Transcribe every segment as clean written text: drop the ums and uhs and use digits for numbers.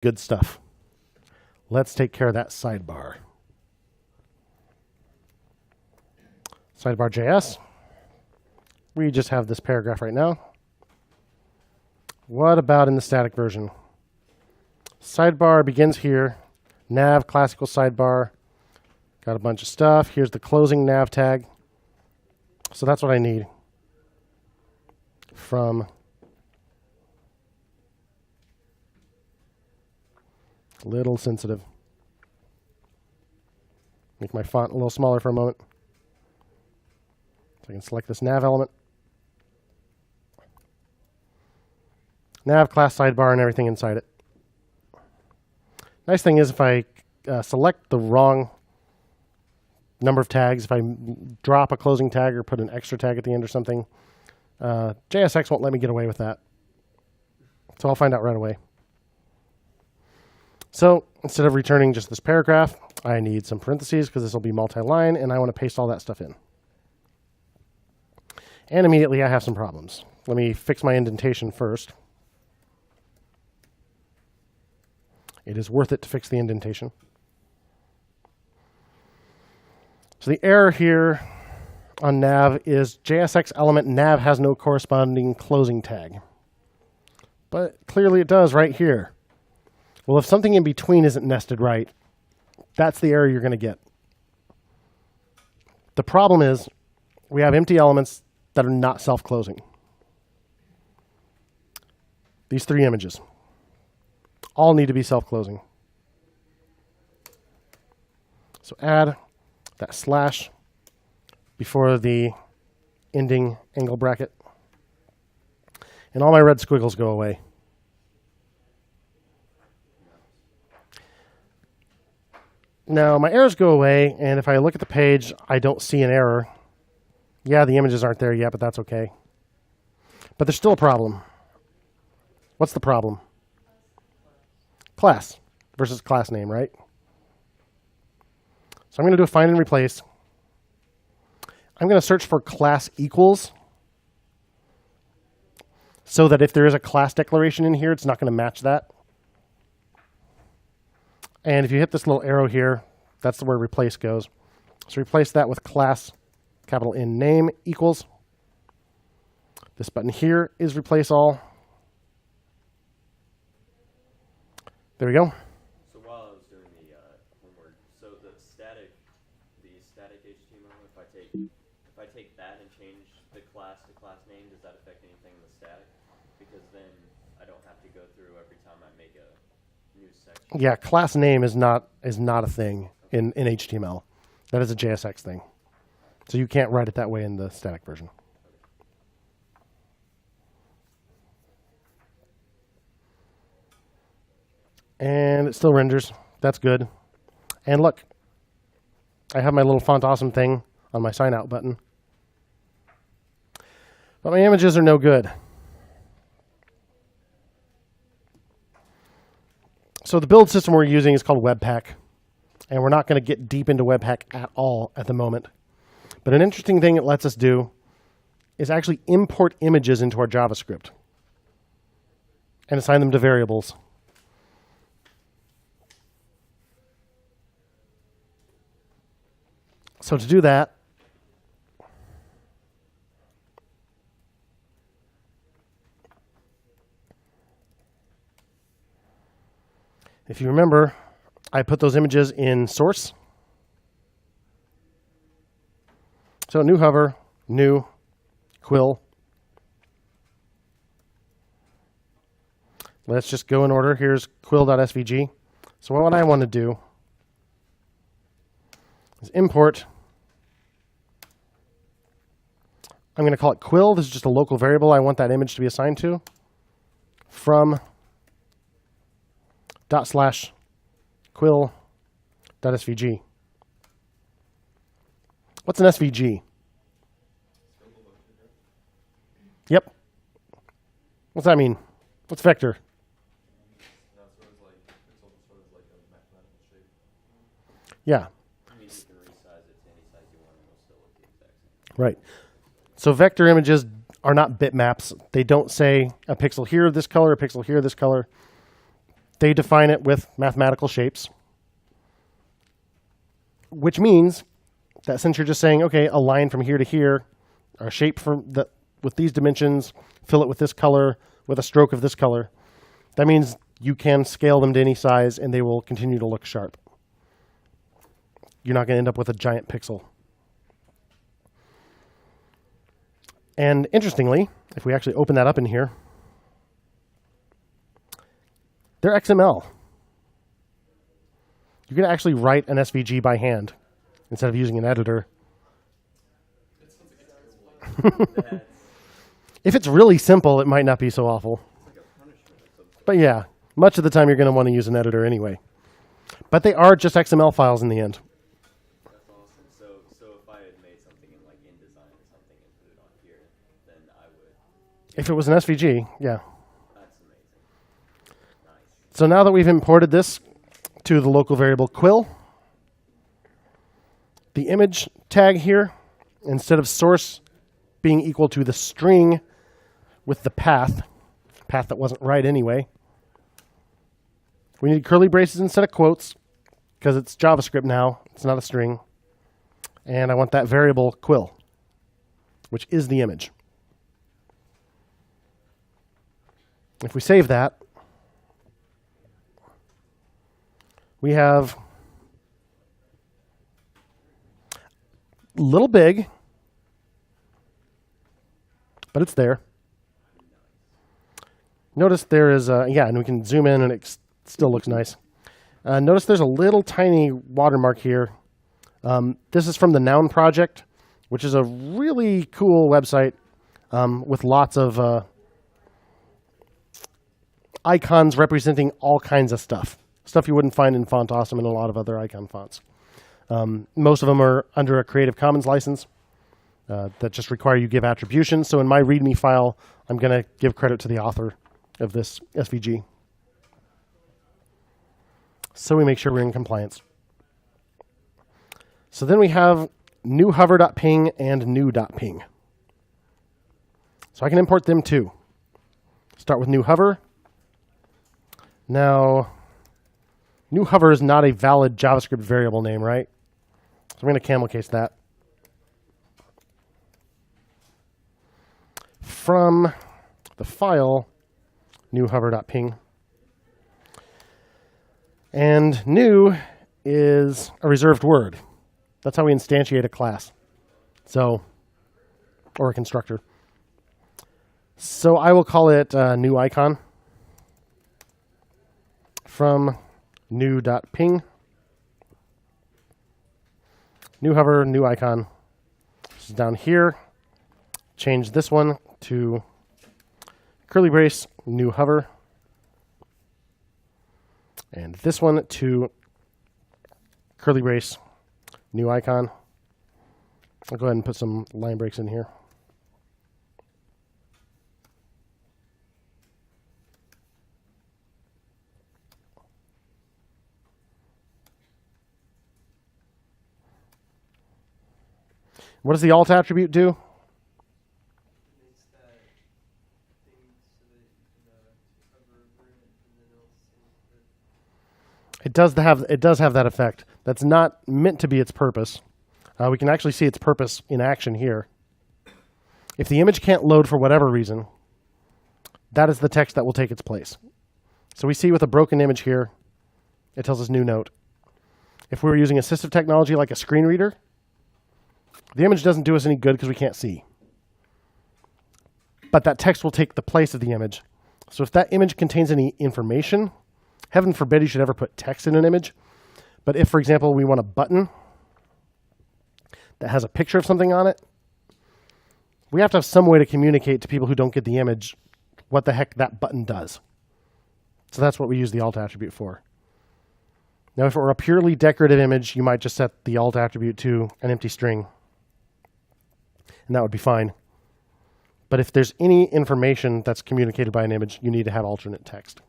Good stuff. Let's take care of that sidebar. Sidebar JS. We just have this paragraph right now. What about in the static version? Sidebar begins here. Nav, classical sidebar. Got a bunch of stuff. Here's the closing nav tag. So that's what I need from little sensitive. Make my font a little smaller for a moment. So I can select this nav element. Nav, class, sidebar, and everything inside it. Nice thing is if I select the wrong number of tags, if I drop a closing tag or put an extra tag at the end or something, JSX won't let me get away with that. So I'll find out right away. So instead of returning just this paragraph, I need some parentheses because this will be multi-line, and I want to paste all that stuff in. And immediately I have some problems. Let me fix my indentation first. It is worth it to fix the indentation. So the error here on nav is JSX element nav has no corresponding closing tag. But clearly it does right here. Well, if something in between isn't nested right, that's the error you're going to get. The problem is we have empty elements that are not self-closing. These three images all need to be self-closing. So add that slash before the ending angle bracket, and all my red squiggles go away. Now my errors go away, and if I look at the page, I don't see an error. Yeah, the images aren't there yet, but that's okay. But there's still a problem. What's the problem? Class versus class name, right? So I'm going to do a find and replace. I'm going to search for class equals so that if there is a class declaration in here, it's not going to match that. And if you hit this little arrow here, that's where replace goes. So replace that with class, capital N name equals. This button here is replace all. There we go. So while I was doing the homework, so the static HTML, if I take that and change the class to class name, does that affect anything in the static? Because then I don't have to go through every time I make a new section. Yeah, class name is not a thing in HTML. That is a JSX thing. So you can't write it that way in the static version. And it still renders. That's good. And look, I have my little font awesome thing on my sign out button. But my images are no good. So the build system we're using is called Webpack. And we're not going to get deep into Webpack at all at the moment. But an interesting thing it lets us do is actually import images into our JavaScript and assign them to variables. So to do that, if you remember, I put those images in source. So new hover, new quill. Let's just go in order. Here's quill.svg. So what I want to do is import. I'm going to call it quill. This is just a local variable I want that image to be assigned to. From /quill.svg. What's an SVG? Yep. What's that mean? What's vector? Yeah. Right. So vector images are not bitmaps. They don't say a pixel here this color, a pixel here this color. they define it with mathematical shapes, which means that since you're just saying, okay, a line from here to here, or a shape with these dimensions, fill it with this color, with a stroke of this color, that means you can scale them to any size and they will continue to look sharp. You're not going to end up with a giant pixel. And interestingly, if we actually open that up in here, they're XML. You can actually write an SVG by hand instead of using an editor. If it's really simple, it might not be so awful. But yeah, much of the time you're going to want to use an editor anyway. But they are just XML files in the end. That's awesome. So if I had made something in like InDesign or something and put it on here, then I would. If it was an SVG, yeah. That's amazing. Nice. So now that we've imported this to the local variable quill, the image tag here, instead of source being equal to the string with the path that wasn't right anyway, we need curly braces instead of quotes because it's JavaScript now. It's not a string. And I want that variable quill, which is the image. If we save that, we have a little big, but it's there. Notice there is, and we can zoom in and it still looks nice. Notice there's a little tiny watermark here. This is from the Noun Project, which is a really cool website with lots of icons representing all kinds of stuff you wouldn't find in Font Awesome and a lot of other icon fonts. Most of them are under a Creative Commons license that just require you give attribution. So in my README file, I'm going to give credit to the author of this SVG. So we make sure we're in compliance. So then we have new hover.ping and new.ping. So I can import them too. Start with new hover. Now, new hover is not a valid JavaScript variable name, right? So I'm going to camel case that. From the file, new hover.ping. And new is a reserved word. That's how we instantiate a class. So, or a constructor. So I will call it new icon from new.ping. New hover, new icon. This is down here. Change this one to curly brace, new hover. And this one to curly brace, new icon. I'll go ahead and put some line breaks in here. What does the alt attribute do? It does have that effect. That's not meant to be its purpose. We can actually see its purpose in action here. If the image can't load for whatever reason, that is the text that will take its place. So we see with a broken image here, it tells us new note. If we were using assistive technology like a screen reader, the image doesn't do us any good because we can't see. But that text will take the place of the image. So if that image contains any information, heaven forbid you should ever put text in an image. But if, for example, we want a button that has a picture of something on it, we have to have some way to communicate to people who don't get the image what the heck that button does. So that's what we use the alt attribute for. Now, if it were a purely decorative image, you might just set the alt attribute to an empty string, and that would be fine. But if there's any information that's communicated by an image, you need to have alternate text.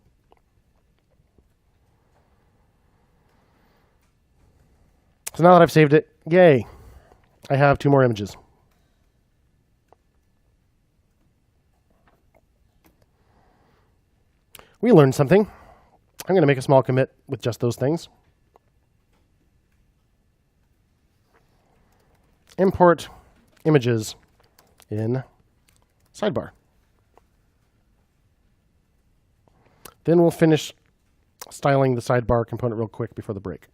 So now that I've saved it, yay, I have 2 more images. We learned something. I'm going to make a small commit with just those things. Import images in sidebar. Then we'll finish styling the sidebar component real quick before the break.